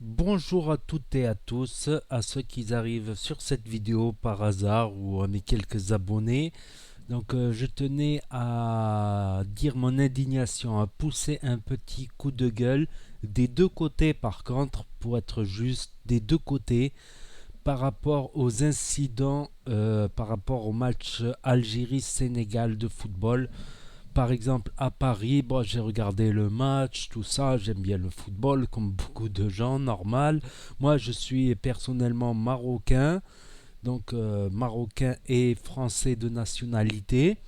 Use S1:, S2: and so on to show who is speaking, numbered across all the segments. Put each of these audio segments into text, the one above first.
S1: Bonjour à toutes et à tous, à ceux qui arrivent sur cette vidéo par hasard ou à mes quelques abonnés. Je tenais à dire mon indignation, à pousser un petit coup de gueule des deux côtés par contre, pour être juste, des deux côtés par rapport aux incidents, par rapport au match Algérie-Sénégal de football. Par exemple, à Paris, bon, j'ai regardé le match, tout ça, j'aime bien le football, comme beaucoup de gens, normal. Moi, je suis personnellement marocain, marocain et français de nationalité.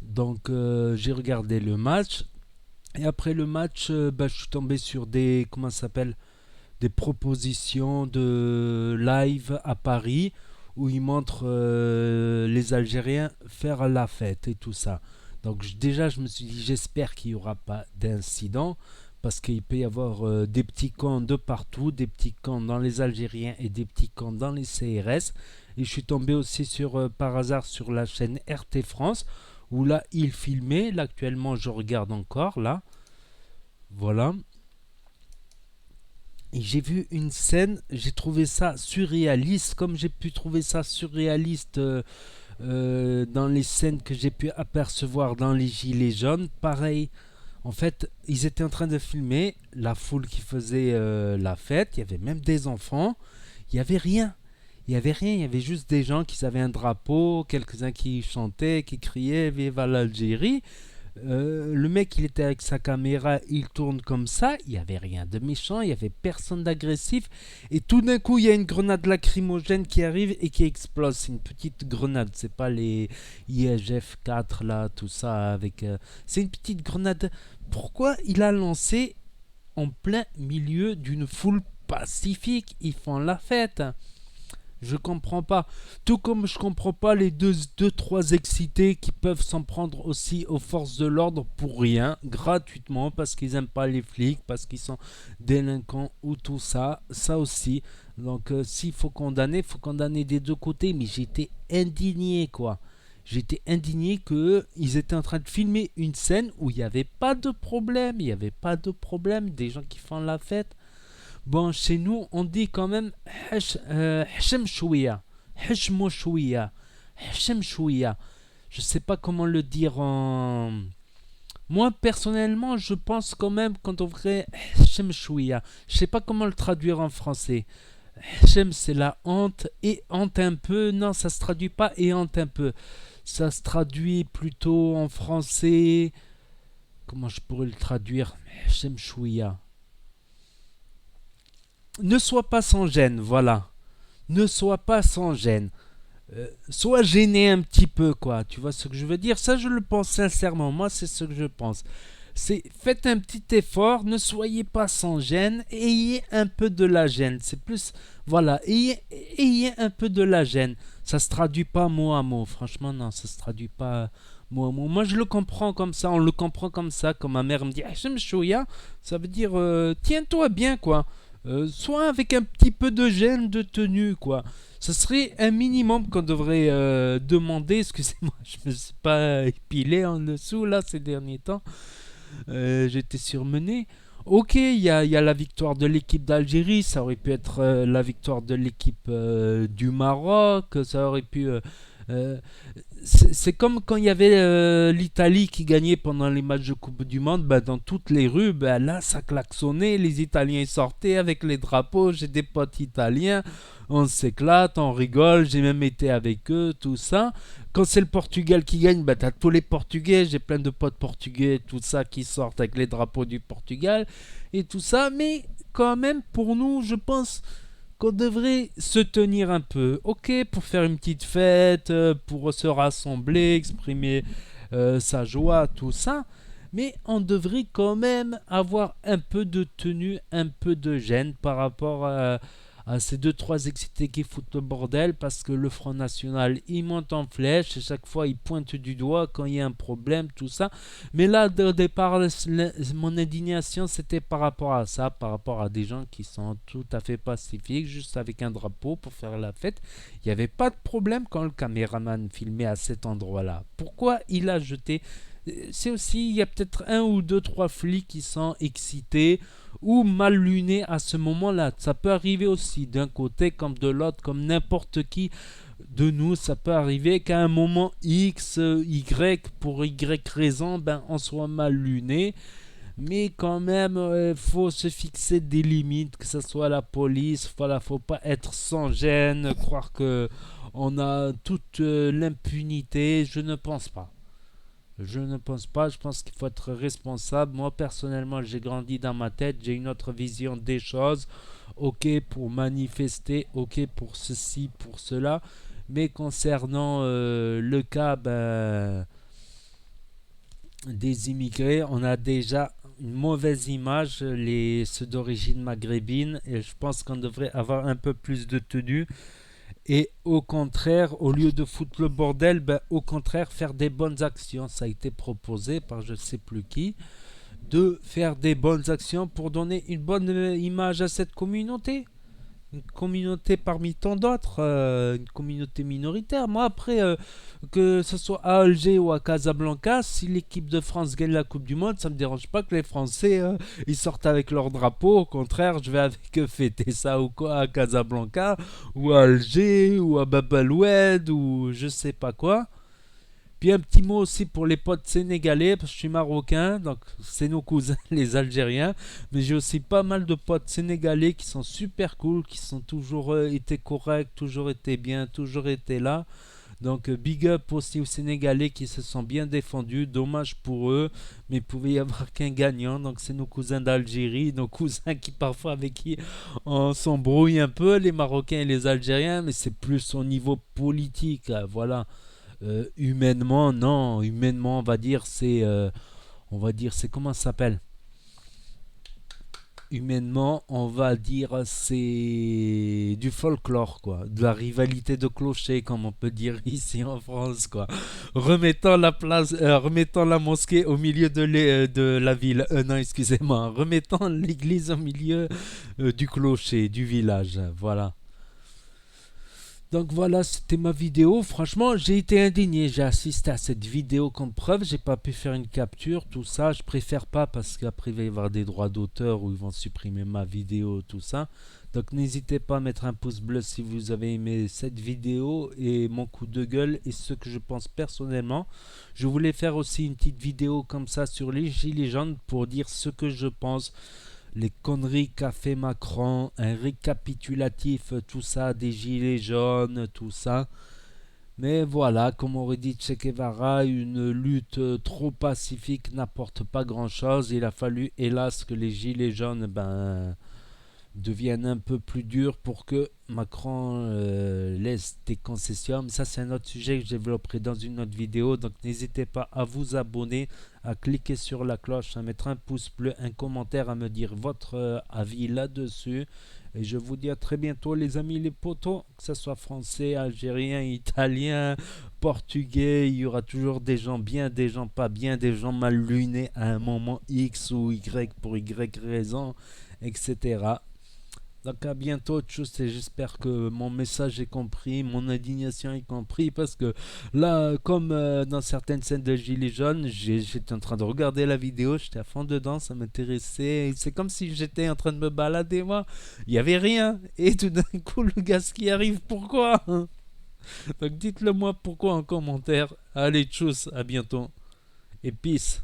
S1: J'ai regardé le match. Et après le match, je suis tombé sur des, comment ça s'appelle, des propositions de live à Paris où ils montrent les Algériens faire la fête et tout ça. Déjà, je me suis dit, j'espère qu'il n'y aura pas d'incident parce qu'il peut y avoir des petits camps de partout, des petits camps dans les Algériens et des petits camps dans les CRS. Et je suis tombé aussi par hasard sur la chaîne RT France où là, ils filmaient. Là, actuellement, je regarde encore, là. Voilà. Et j'ai vu une scène, j'ai trouvé ça surréaliste, comme j'ai pu trouver ça surréaliste dans les scènes que j'ai pu apercevoir dans les Gilets jaunes. Pareil, en fait, ils étaient en train de filmer la foule qui faisait la fête, il y avait même des enfants, il n'y avait rien. Il n'y avait rien, il y avait juste des gens qui avaient un drapeau, quelques-uns qui chantaient, qui criaient Vive l'Algérie. Le mec, il était avec sa caméra, il tourne comme ça, il n'y avait rien de méchant, il n'y avait personne d'agressif. Et tout d'un coup, il y a une grenade lacrymogène qui arrive et qui explose. C'est une petite grenade, c'est pas les ISF 4 là, tout ça avec. C'est une petite grenade. Pourquoi il a lancé en plein milieu d'une foule pacifique? Ils font la fête. Je comprends pas. Tout comme je comprends pas les deux trois excités qui peuvent s'en prendre aussi aux forces de l'ordre pour rien, gratuitement, parce qu'ils aiment pas les flics, parce qu'ils sont délinquants ou tout ça. Ça aussi. S'il faut condamner des deux côtés. Mais j'étais indigné, quoi. J'étais indigné qu'ils étaient en train de filmer une scène où il n'y avait pas de problème. Il n'y avait pas de problème. Des gens qui font la fête. Bon, chez nous, on dit quand même Hachem Chouia. Hachmo Chouia. Hachem Chouia. Je sais pas comment le dire en. Moi, personnellement, je pense quand même qu'on devrait Hachem Chouia. Je sais pas comment le traduire en français. Hachem, c'est la honte et honte un peu. Non, ça se traduit pas et honte un peu. Ça se traduit plutôt en français. Comment je pourrais le traduire? Hachem Chouia. Ne sois pas sans gêne, voilà. Ne sois pas sans gêne. Sois gêné un petit peu, quoi. Tu vois ce que je veux dire? Ça, je le pense sincèrement. Moi, c'est ce que je pense. C'est faites un petit effort, ne soyez pas sans gêne, ayez un peu de la gêne. C'est plus, voilà, ayez un peu de la gêne. Ça se traduit pas mot à mot. Franchement, non, ça se traduit pas mot à mot. Moi, je le comprends comme ça. On le comprend comme ça. Comme ma mère me dit, Hachem Chouya, ça veut dire tiens-toi bien, quoi. Soit avec un petit peu de gêne de tenue, quoi. Ce serait un minimum qu'on devrait demander. Excusez-moi, je me suis pas épilé en dessous là ces derniers temps. J'étais surmené. Ok, il y a la victoire de l'équipe d'Algérie, ça aurait pu être la victoire de l'équipe du Maroc, ça aurait pu euh, c'est comme quand il y avait l'Italie qui gagnait pendant les matchs de Coupe du Monde, bah, dans toutes les rues, bah, là ça klaxonnait, les Italiens sortaient avec les drapeaux, j'ai des potes italiens, on s'éclate, on rigole, j'ai même été avec eux, tout ça. Quand c'est le Portugal qui gagne, bah, t'as tous les Portugais, j'ai plein de potes portugais, tout ça qui sortent avec les drapeaux du Portugal et tout ça, mais quand même pour nous, je pense qu'on devrait se tenir un peu. Ok, pour faire une petite fête, pour se rassembler, exprimer sa joie, tout ça. Mais on devrait quand même avoir un peu de tenue, un peu de gêne par rapport à ces deux trois excités qui foutent le bordel parce que le Front National il monte en flèche et chaque fois il pointe du doigt quand il y a un problème, tout ça. Mais là, au départ, mon indignation, c'était par rapport à ça, par rapport à des gens qui sont tout à fait pacifiques, juste avec un drapeau pour faire la fête. Il n'y avait pas de problème quand le caméraman filmait à cet endroit-là. Pourquoi il a jeté? C'est aussi, il y a peut-être un ou deux, trois flics qui sont excités ou mal luné à ce moment-là. Ça peut arriver aussi d'un côté comme de l'autre, comme n'importe qui de nous, ça peut arriver qu'à un moment X, Y, pour Y raison, ben, on soit mal luné. Mais quand même, faut se fixer des limites, que ce soit la police. Voilà, faut pas être sans gêne, croire que on a toute l'impunité. Je ne pense pas. Je ne pense pas. Je pense qu'il faut être responsable. Moi, personnellement, j'ai grandi dans ma tête. J'ai une autre vision des choses. Ok pour manifester, ok pour ceci, pour cela. Mais concernant le cas des immigrés, on a déjà une mauvaise image, ceux d'origine maghrébine, et je pense qu'on devrait avoir un peu plus de tenue. Et au contraire, au lieu de foutre le bordel, ben, au contraire, faire des bonnes actions. Ça a été proposé par je ne sais plus qui, de faire des bonnes actions pour donner une bonne image à cette communauté. Une communauté parmi tant d'autres, une communauté minoritaire. Moi, après, que ce soit à Alger ou à Casablanca, si l'équipe de France gagne la Coupe du Monde, ça me dérange pas que les Français ils sortent avec leur drapeau. Au contraire, je vais avec eux fêter ça ou quoi à Casablanca ou à Alger ou à Bab el-Oued ou je sais pas quoi. Puis un petit mot aussi pour les potes sénégalais, parce que je suis marocain, donc c'est nos cousins les Algériens. Mais j'ai aussi pas mal de potes sénégalais qui sont super cool, qui sont toujours été corrects, toujours été bien, toujours été là. Donc big up aussi aux Sénégalais qui se sont bien défendus. Dommage pour eux, mais il pouvait y avoir qu'un gagnant. Donc c'est nos cousins d'Algérie, nos cousins qui parfois avec qui on s'embrouille un peu, les Marocains et les Algériens, mais c'est plus au niveau politique. Voilà. Humainement, non. Humainement, on va dire, c'est comment ça s'appelle. Humainement, on va dire, c'est du folklore, quoi. De la rivalité de clochers, comme on peut dire ici en France, quoi. Remettant la mosquée au milieu de la ville. Non, excusez-moi. Remettant l'église au milieu du clocher, du village. Voilà. Donc voilà, c'était ma vidéo. Franchement, j'ai été indigné. J'ai assisté à cette vidéo comme preuve. J'ai pas pu faire une capture, tout ça. Je préfère pas parce qu'après il va y avoir des droits d'auteur où ils vont supprimer ma vidéo, tout ça. Donc n'hésitez pas à mettre un pouce bleu si vous avez aimé cette vidéo et mon coup de gueule et ce que je pense personnellement. Je voulais faire aussi une petite vidéo comme ça sur les gilets jaunes pour dire ce que je pense, les conneries qu'a fait Macron, un récapitulatif, tout ça, des gilets jaunes, tout ça. Mais voilà, comme aurait dit Che Guevara, une lutte trop pacifique n'apporte pas grand-chose. Il a fallu, hélas, que les gilets jaunes deviennent un peu plus durs pour que Macron laisse des concessions. Mais ça, c'est un autre sujet que je développerai dans une autre vidéo. Donc, n'hésitez pas à vous abonner, à cliquer sur la cloche, à mettre un pouce bleu, un commentaire, à me dire votre avis là-dessus. Et je vous dis à très bientôt, les amis, les potos, que ce soit français, algérien, italien, portugais. Il y aura toujours des gens bien, des gens pas bien, des gens mal lunés à un moment X ou Y pour Y raison, etc. Donc à bientôt, tchuss, et j'espère que mon message est compris, mon indignation est compris, parce que là, comme dans certaines scènes de Gilets jaunes, j'étais en train de regarder la vidéo, j'étais à fond dedans, ça m'intéressait, c'est comme si j'étais en train de me balader, moi, il n'y avait rien, et tout d'un coup, le gaz qui arrive, pourquoi? Donc dites-le moi pourquoi en commentaire. Allez, tchuss, à bientôt, et peace.